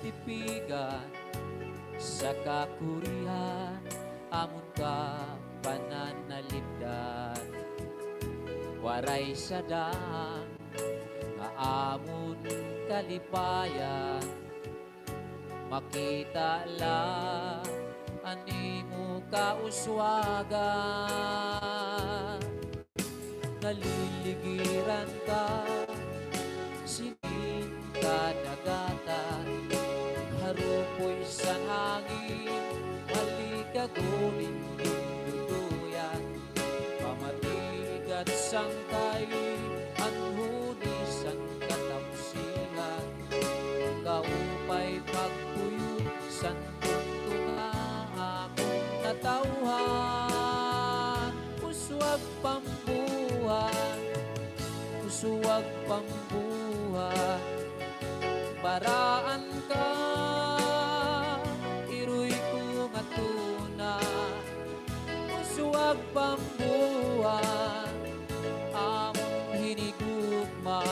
tipigan sa kakurihan, amon ka pananalipdan. Waray sadaan nga amon kalipayan, makita lang animo kauswagan. Naliligiran ka, sinin ka dagatan, harupoy sa hangin, halikagunin duduyan. Pamatigat sangkay, ang hunisan katapsihan, kaupay pagpuyo, santong tunga akong natauhan. Uswag pambuhan, uswag pambuhan, baraan ka, iruy ko nga tunan. Uswag pambuhan, among hinigugma,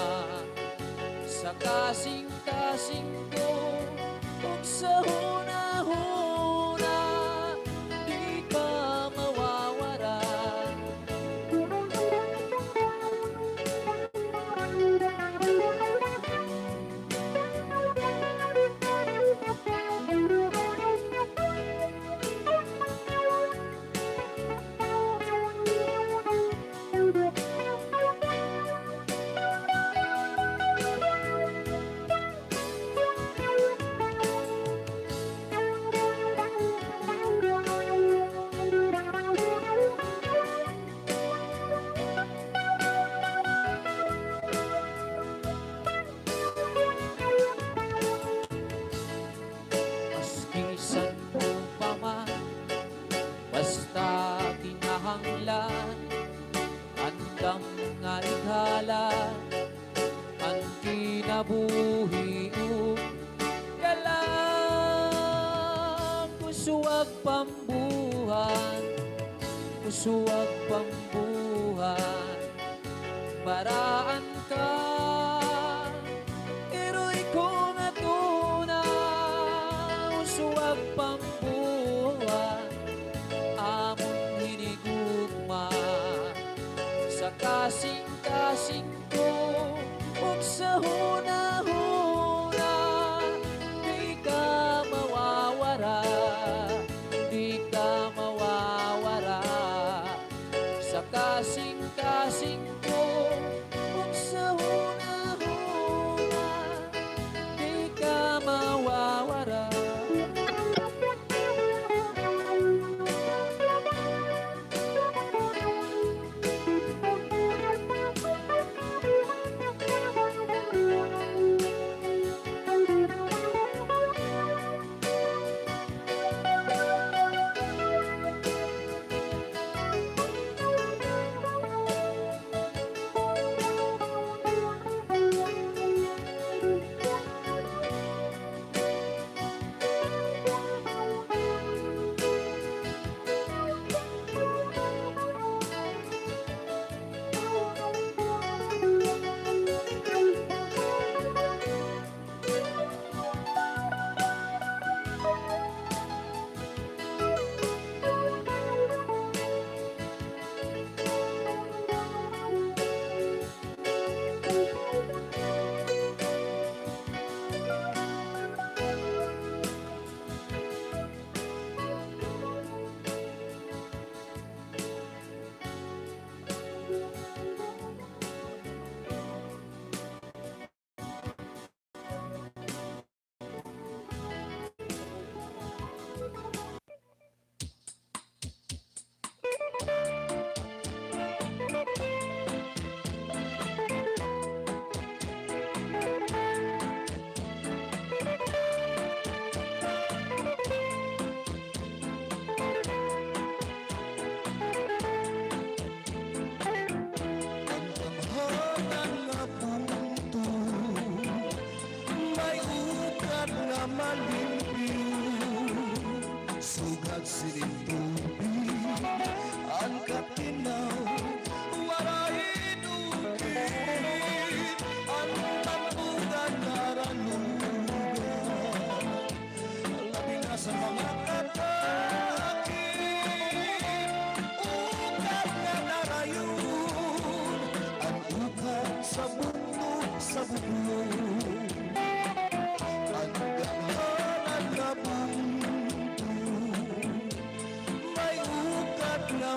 sa kasing-kasing ko, ug sa hunahuna, di ka mawawara. Maskisan mo pa man, basta kinahanglan, andam nga ighalan, ang kinabuhi ug galang. Uswag pambuhan, uswag pambuhan, baraan ka, iroy ko nga tuna. Uswag pambuhan, amon hinigugma, sa kasing-kasing ko, ug sa hunahuna, di ka mawawara, di ka mawawara. Sa kasing-kasing ko, ug sa hunahuna, di ka mawawara.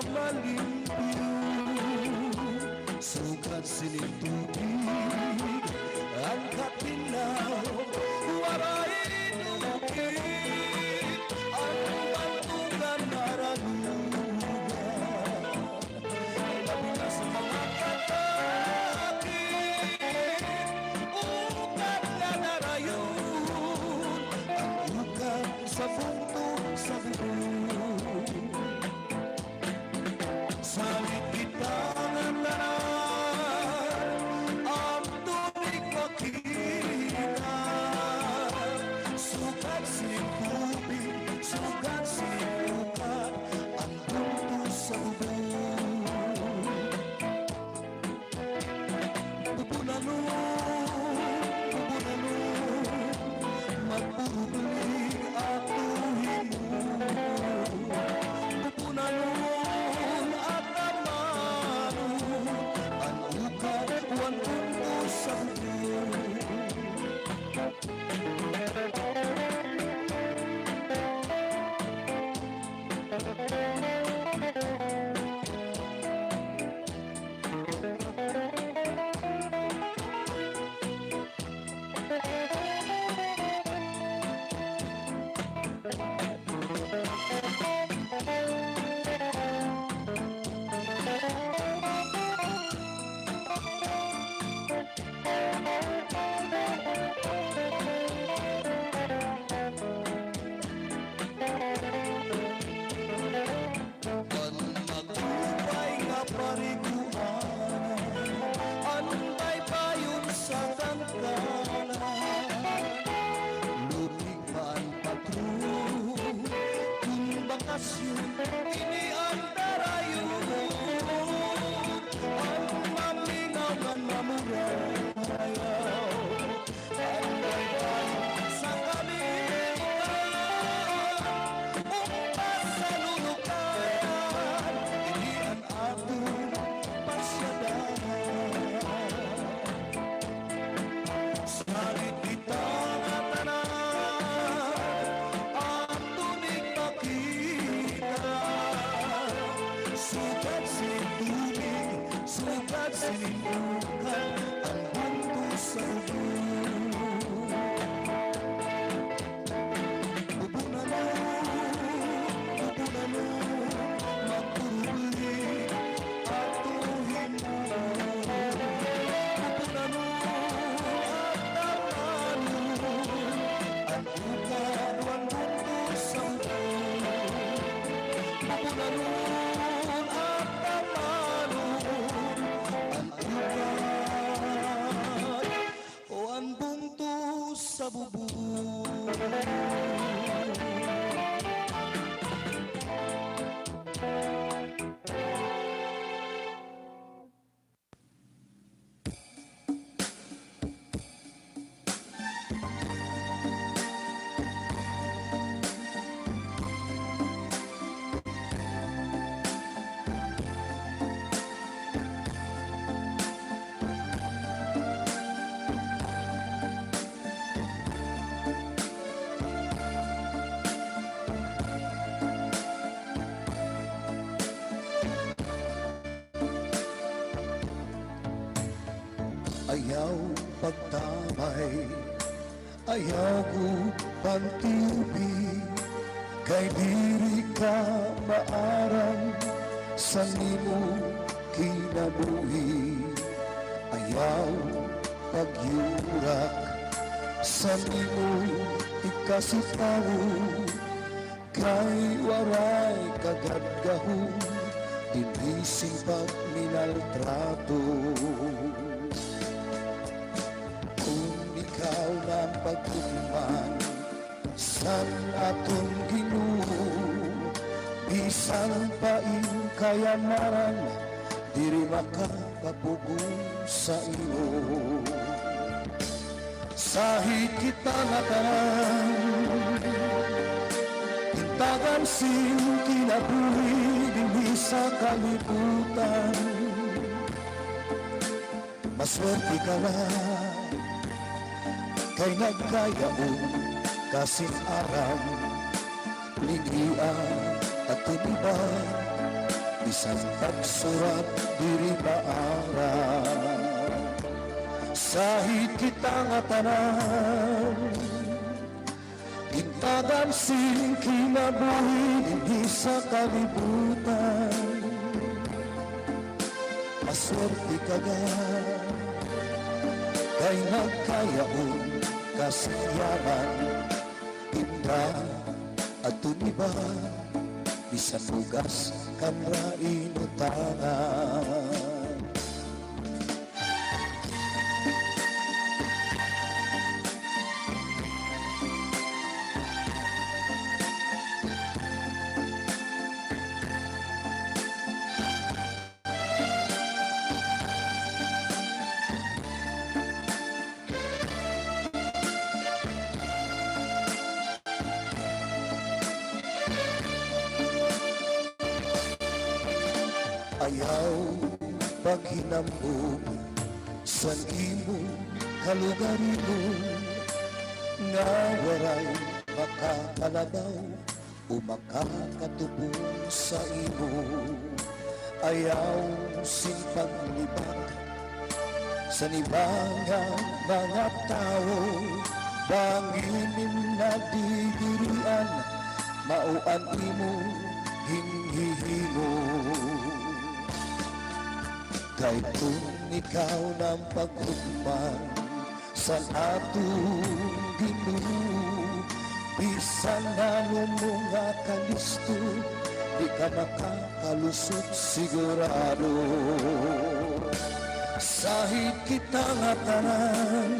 malimpyo, sukat sining tubig ang katinaw. Waray inukit ang bantungan naralugan, labi na sa mga katakit, ukat na narayon, ang ukat sa punto sa bubong. Salit kitang andanan, ang tulig makita, sukat sining tubig, sukat sining ukat, ang punto sa bubong. Magpurubling atuhin mo, pupunanon at amanon, ang ukat wan punto sa bubong. Magtubay nga pariguan, anbay payon sa tangkalan, lumig pa ang patrol, kung bakasyon iniandarayon, ang mamingaw ng mamurayaw, anbay payon sa kalimutan, umpas sa lulukan, inian aton pasyadahan. Salit kitang atanan, ang tunig makita, sukat sining tubig, sukat sining ukat, ang bunto sa bubong. Pupunanon, magpurubling atuhin mo, pupunanon at amanon, ang ukat wan bunto sa bubong. Pupunanon at amanon, ang ukat wan bunto sa bubong. Ayaw pagtamay, ayaw ko pantiubi, kay diri ka maarang sa nimo kinabuhi. Ayaw pagyurak sa nimo ikasitaw, kay waray kagadgahon, dinising pagminaltrato. Ikaw ng pagtutuman san aton Ginoo, bisan paing kayamanan, diri makapapugong sa iyo. Sahit kita natanan, tintagan sing kinabuhi dinhi sa kalibutan. Maswerte ka na, kay nagkayaon kasing aram, ligia at tiniba, Bisan pagsurat diri maara sahid kita nga tanan gintagan sin kinabuhi dinhi sa kalibutan maswerte ka ga kay nagkayaon kasiyaman inda at tuniba bisan bugas kanra inutangan ayaw paghinambog sa imo kalugarino nga waray makakalabaw o makakatubong sa imo ayaw simpanglibag sa nibangang mga tao banginin na didirian mauan imo hinghihimo kahit kung ikaw ng pagkukman sa atong Ginoo bisan na mga kalisto di ka makakalusot sigurado sahid kita nga tanan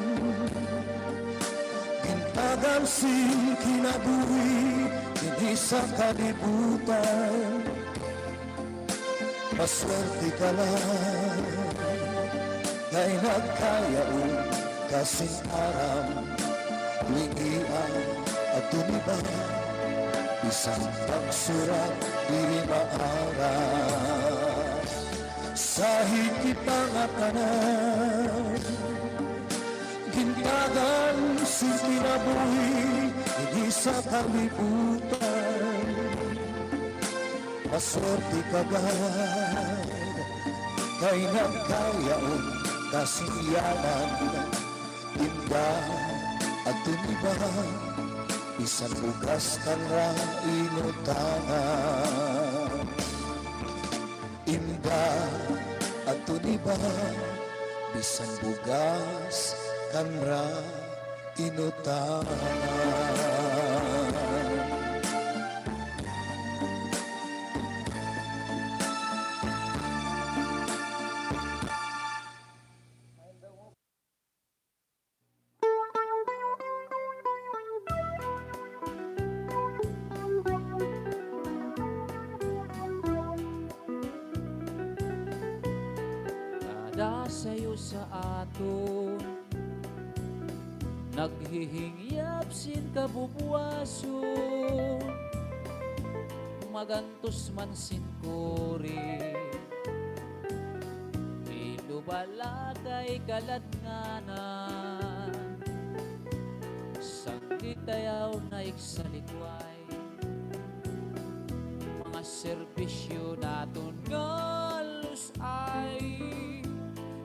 gintagan sin kinabuhi hindi sa kalibutan maswerte ka lang kay nagkayaon kasing aram lingian at tuniba isang pagsurat diri maara sahid kita nga tanan gintagan sin kinabuhi hindi sa kalibutan maswerte ka gad kay nagkayaon kasiyanan inda at tuniba bisan bugas kanra inutangan inda at tuniba bisan bugas kanra inutangan Kada sa'yo sa aton naghihingyap sin kabubuason magantos man sin kore ilubala kay kaladnganan sakit ayaw na iksalikway mga serbisyo naton ngalus ay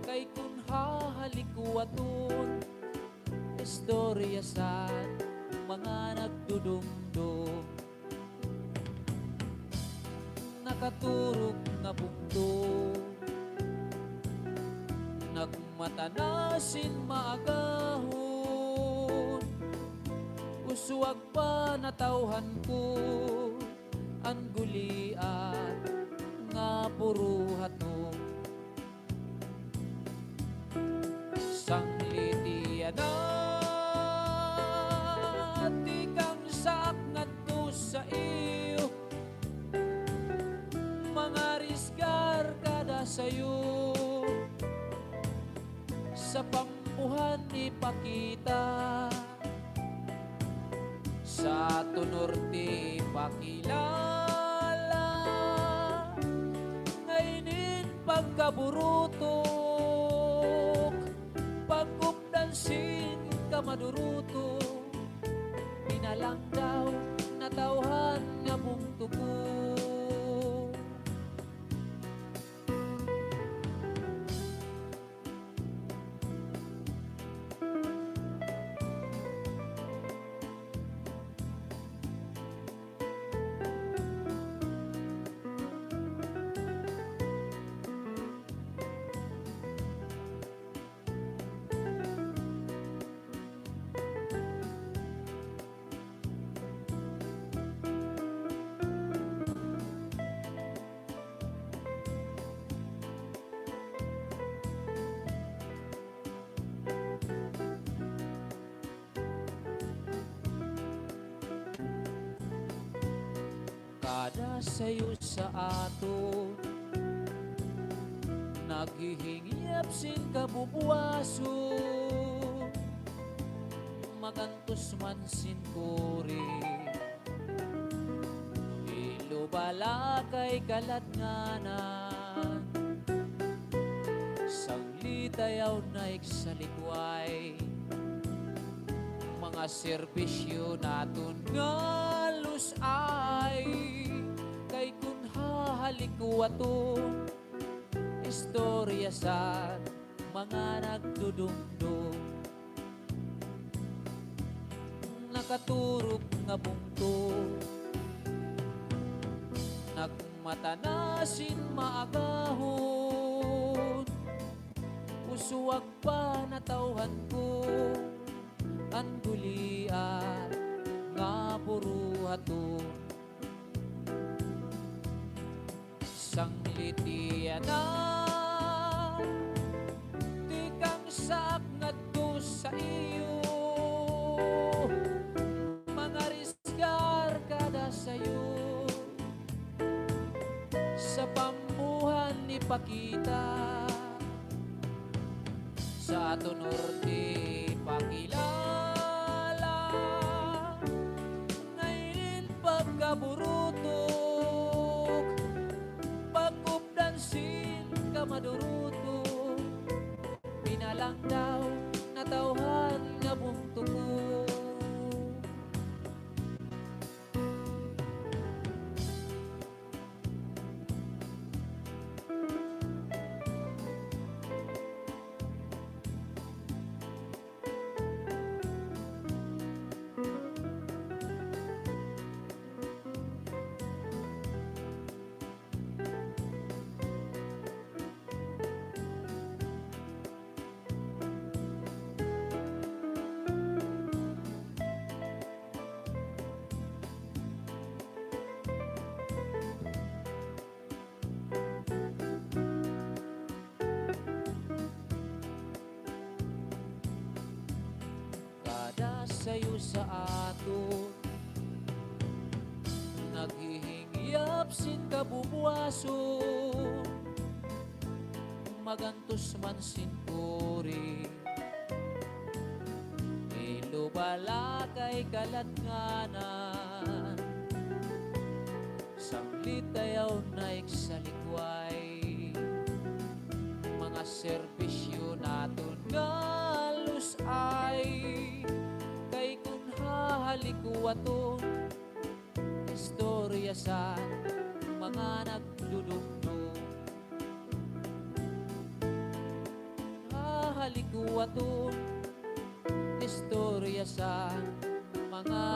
kay kun hahalikuwaton istorya sa mga nagdudumdum nakaturog na bugto nagmatanasin maagahon uswag pa natawhan ko ang gulian nga puro hatong sanglitian na di kang saknat to sa iyo mga risgar kada sayo sa pampuhan ipakita sa tunorte pakilala ngainin pagkaburutok pagkupdansin ka maduruto pinalang daw natawhan nga mong tuko kada sayo sa aton naghihingyap sin kabubuaso magantos man sin kuri ilubala kay kalatnganan sanglitayaw na iksalikway mga serbisyo naton nga lusay kay kun hahalikuwato istorya sa mga nagdudumdum nakaturok nga bungto nagmatanasin maagahon usuwag pa natawhan ko ang gulian nga buruhato sanglitian na di kang saknat ko sa iyo mga risgar kada sayo sa pamuhan ni Pakita sa ato norte pakilala ngayon pagkaburutok pagkupdansin ka madurutok pinalang daw natawhan nga bungtuko sayo sa aton naghihingyap sin kabubuaso magantos man sin kuri ilubala kay kalatnganan sanglitayaw na iksalikway mga serbisyo naton nga lusay kay kun hahalikuwaton istorya sa mga nagdudumdum hahalikuwaton istorya sa mga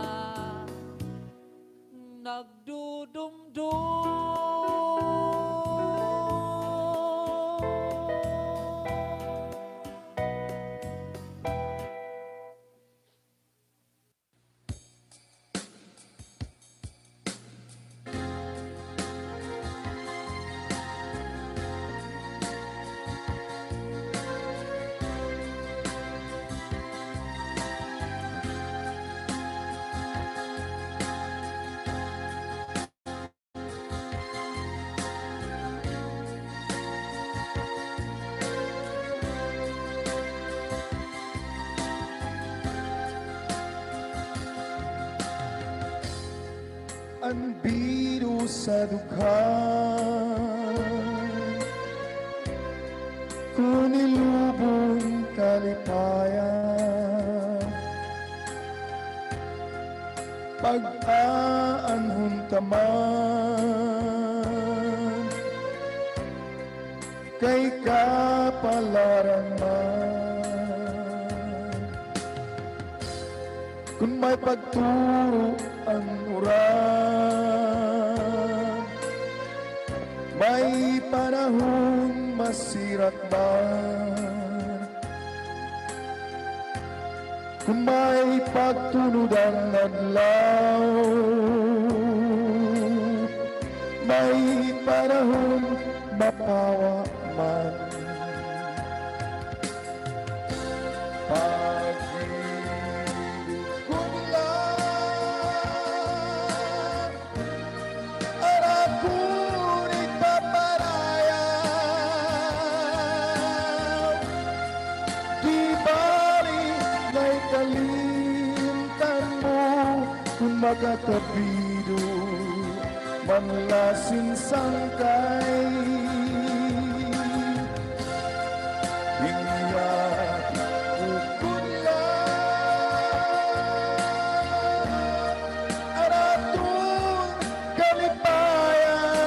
ang biro sa dukha kung ilubong kalipayan pag-aanhon taman kay kapalaran man kung may pagturo ang uran may panahon masirat ba kung may pagtunod ang adlaw may panahon mapawa man kung magkatabido manlasing sangkay. Hingyak ukunlan aratong kalipayan,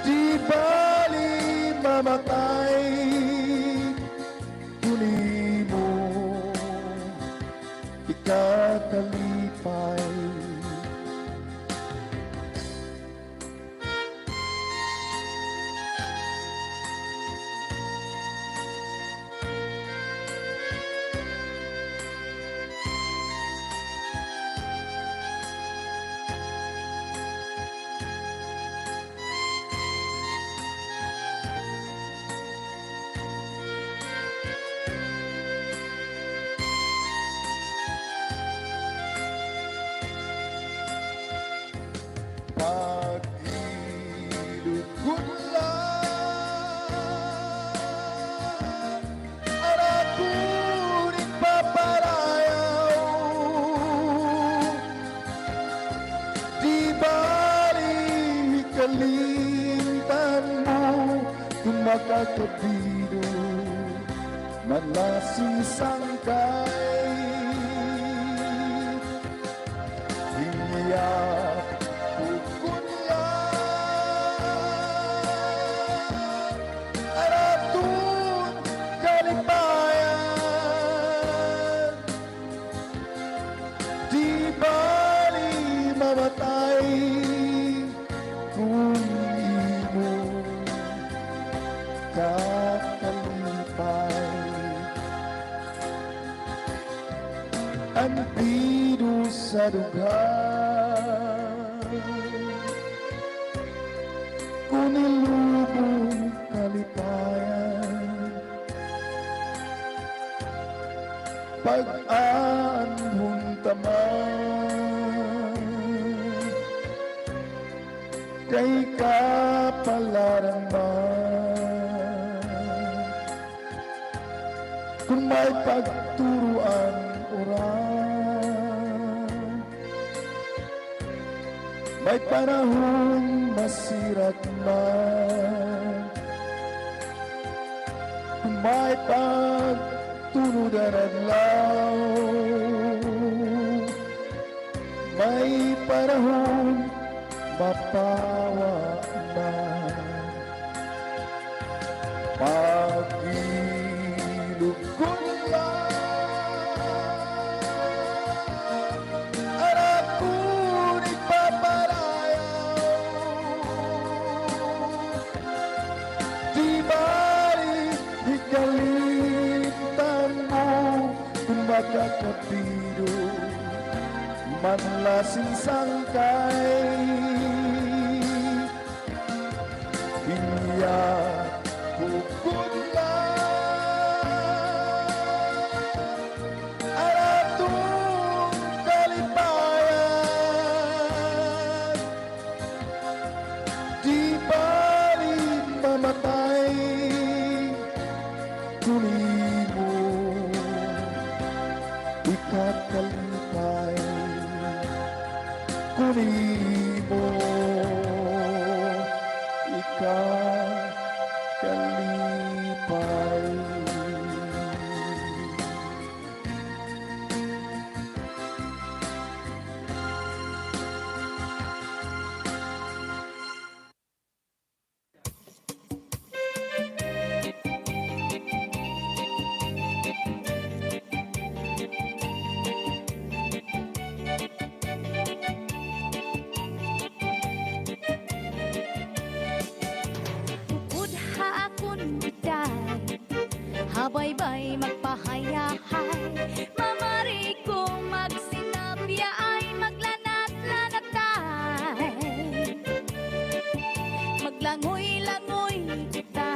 di bali mamatay kunin mo ikakalipay. Pag-ilog kunlan arakuning paparayaw, di bali kalimtan mo kung makakabido manlasing sangkay. Hingyak ukunlan aratun kalipayan, di bali mamatay kung imo kakalipay. Ang bido sa dughan kung nilubong kalipayan, pag-aanhon taman kay kapalaran man, kung may pagturuan oran, may panahon masirat man, kung may pagtunudan adlaw, may panahon mapawa na. Pag-ilog kunlan arakuning paparayaw, di bali ikalimtan mo kung makakabido manlasing sangkay. Hingyak ukunlan aratong kalipayan, di bali mamatay kunin mo ikakalipay. Kunin mo ikakalipay. Habaybay magpahayahay, mamari kong magsinapya ay maglanat-lanatay. Maglangoy-langoy kita,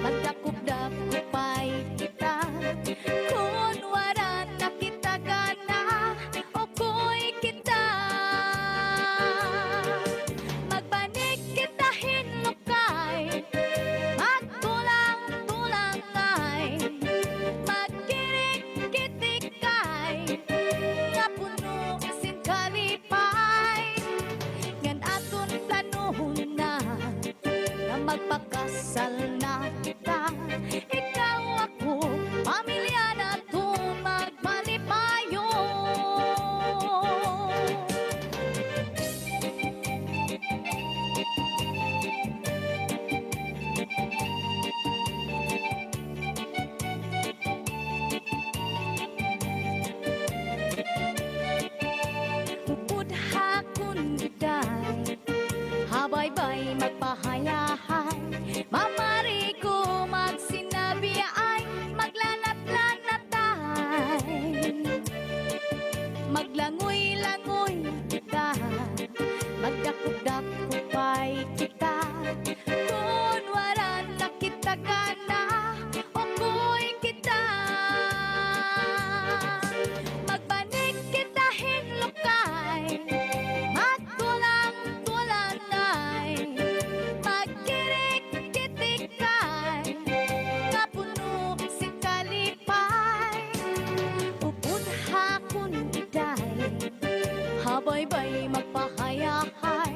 magdakop-dakopay kita, kung waran na kita gana o ko'y kita. Magbanig kita hinukay, magtulang-tulang ay mabaybay magpahayahay,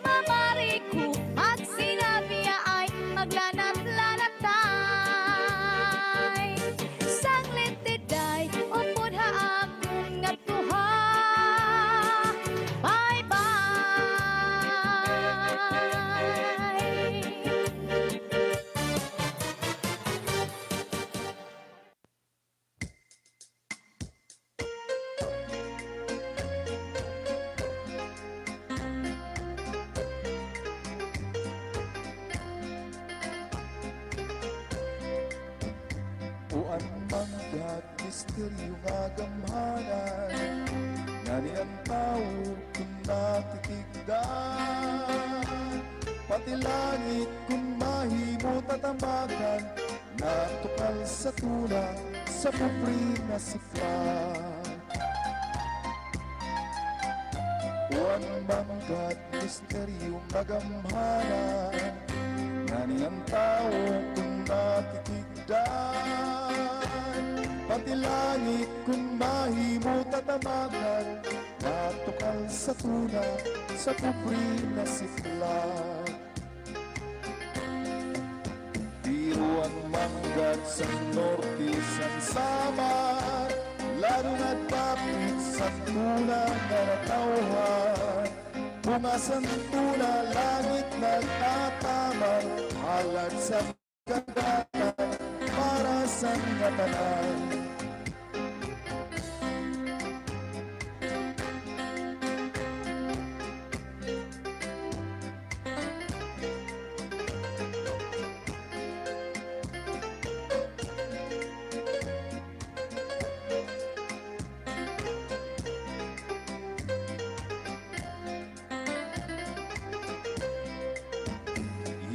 mamariku at sinabi ay maglanat-lanatay. Sanglit tiday upod haakong natuha, Uan manggat misteryo nga gamhanan, ngani ang tao kung natitigdan, pati langit kung mahimo tatamagan, natukal sa tula sa pupri na siklat. Uan manggat misteryo nga gamhanan, ngani ang tao kung natitigdan, pati langit kung mahimo tatamagan, natukal sa tuna sa pupri na siklat. Biro ang manggat sa norte sa samar, lalo na't papit sa tuna na natauhan, bumasan tuna langit nagtatamar, halat sa kagatan para sa ngatanan.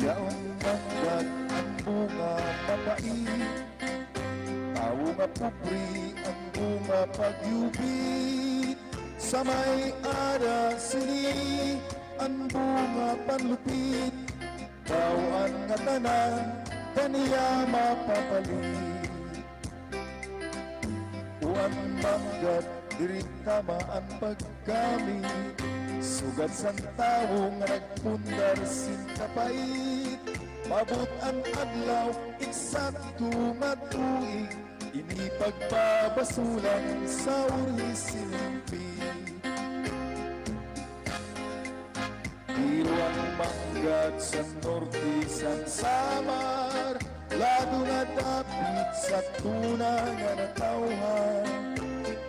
Yaong manggat ang bunga mapait, tao nga pupri ang bunga pagyubit, sa may ara sini ang bunga panlupit, tawaan nga tanan kaniya mapapalit. Uan manggat dirit tama ang paggamit, sugat sang tao nga nagpundar sintapait, mabot ang adlaw eksakto nga tuig, ini pagpabasulan sa uri sinimpi. Biro ang manggat sa norte sang samar, lado nga dapit sa tuna nga natauhan,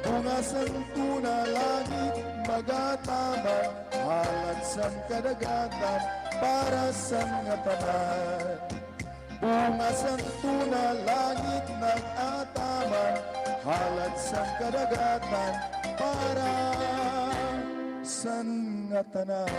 bunga sang tuna langit magatama, halat sang kadagatan para sa ngatanan. Bunga sang tuna langit nagatama, halat sang kadagatan para sa ngatanan.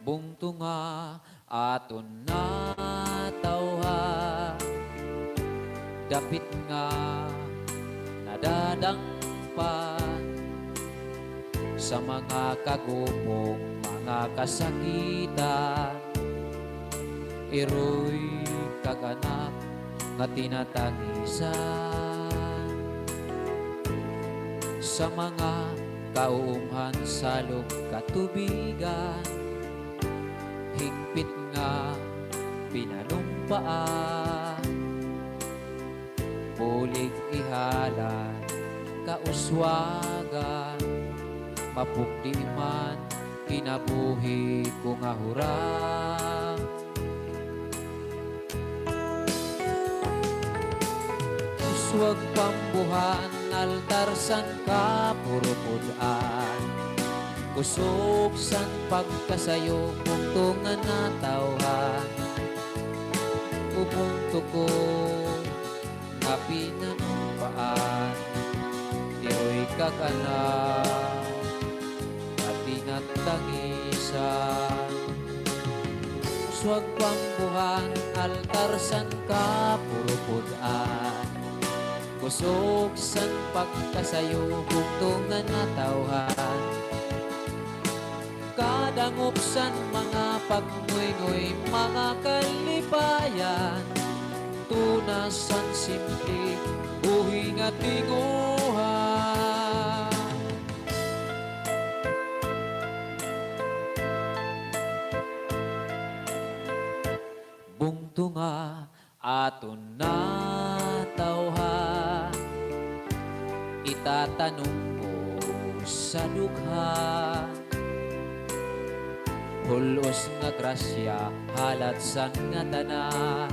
Bungtunga aton natawha, dapit nga nadadangpan sa mga kagupong mga kasakitan, iroy kaganak nga tinatangisan sa mga kaumhan salog katubigan, higpit nga pinanumpaan, bulig ihalan kauswagan, mapukdi man kinabuhi ko nga hurang. Uswag pambuhan, altar san ka purupudan. Kusog san pagkasayo, puntungan na tawhan. Pupunto ko, nga pinanumpaan. Iro'y kakanak, at tinattangisan. Uswag pambuhan, altar san ka purupudan. Kusog san pagkasayo, bugtungan na tawhan. Kadangopsan mga pagnguygoy, mga kalipayan. Tunasan simple, buhing at tinguhan. Bungtunga aton na tawhan, itatanong ko sa dugha. Hulos nga grasya, halat san nga tanan,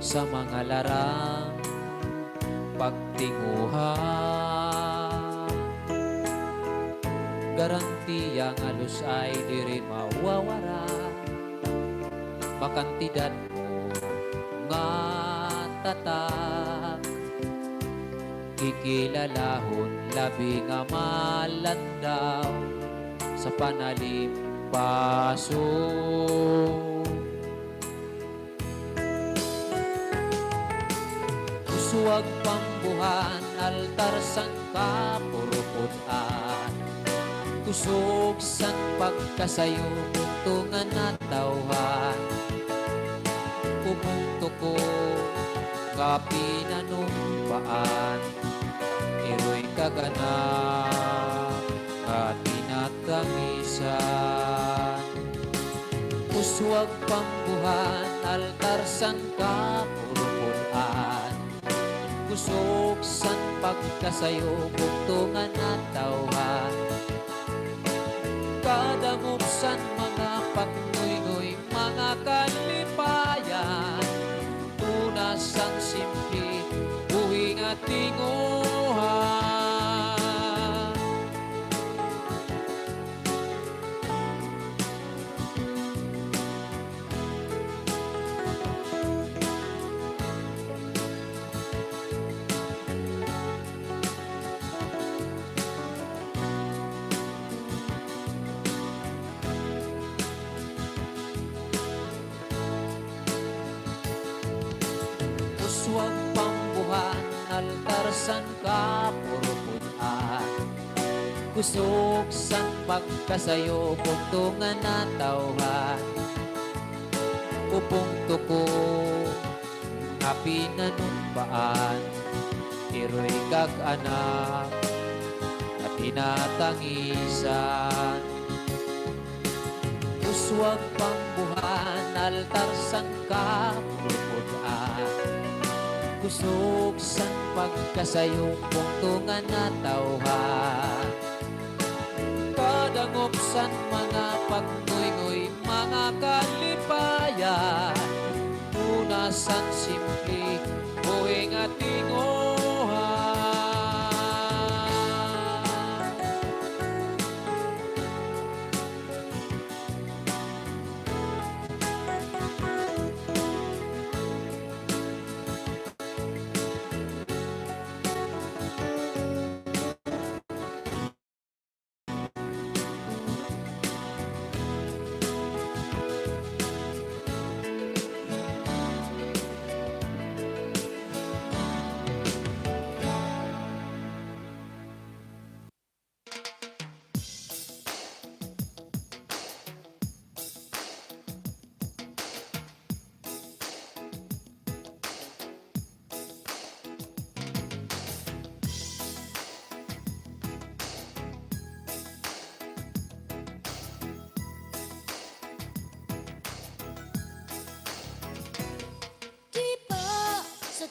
sa mga larang pagtinguhan. Garantiya nga lus ay diri mawawara, makantidad mo nga tatak. Kikilalahon labi nga malandaw, sa panalim paso. Uswag pambuhan, altar san ka purupudan. Kusog san pagkasayo, buntungan na tawhan. Pumunto ko, nga pinanumpaan. Iro'y kaganak, at tinattangisan. Uswag pambuhan, altar san ka purupudan. Kusog san pagkasayo, bugtungan na tawhan. Kadangopsan mga pagnguygoy, mga kalipayan. Tunasan simple, buhing at tinguhan. Uswag pambuhan, altar san ka purupudan. Kusog san pagkasayo, buntungan na tawhan. Upungto ko, nga pinanumpaan. Iro'y kag-anak, at tinattangisan. Uswag pambuhan, altar san ka purupudan. Kusog san pagkasayo, buntungan na tawhan. Kadangopsan mga pagnguygoy, mga kalipayan. Tunasan simple, buhing at tinguhan.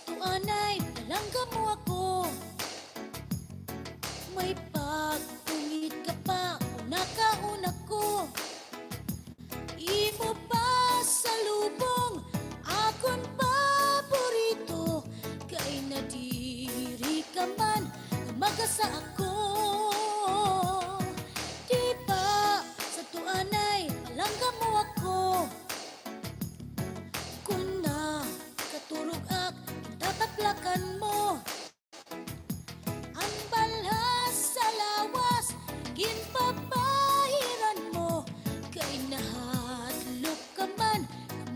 tuanay, palangga mo ako. May pagtungit ka pa, una ko. Imo pa sa lubong, akon paborito, kay na di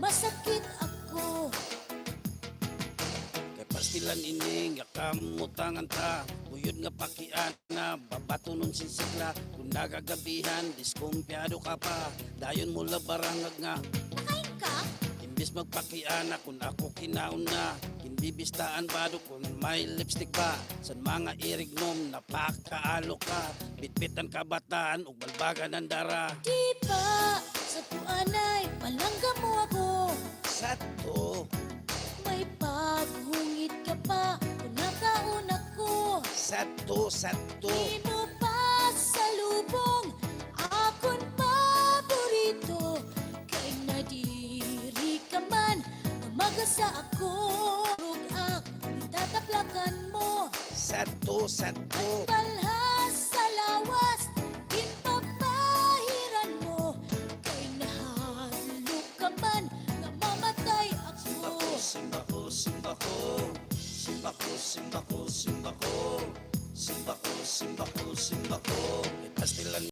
masakit ako. Kay pastilan ining yakamutangan ta, buyod nga pakiana, babato nun sinsigla. Kung nagagabihan, diskumpyado ka pa, dayon mo labarangag nga. Nakain ka? Imbis magpakiana kung ako kinaon na, kinbibistaan bado kung may lipstick pa. San mga irignom napakaalo ka, bitbitan kabataan ug balbagan ang dara. Di ba sa tuanay palangga mo ako? Sato, May paghungit ka pa kung nakauna ko. sato, Di mo pa salubong akon paborito. Kay nadiri ka man magasa ako. Rugak, itataplakan mo. sato, sato. Palhas sa lawas, ginpapahiran mo. Kay nahalo ka man, namamatay ako. Simbako, simbako, simbako, simbako, simbako, simbako, simbako, simbako, simbako. Pastilan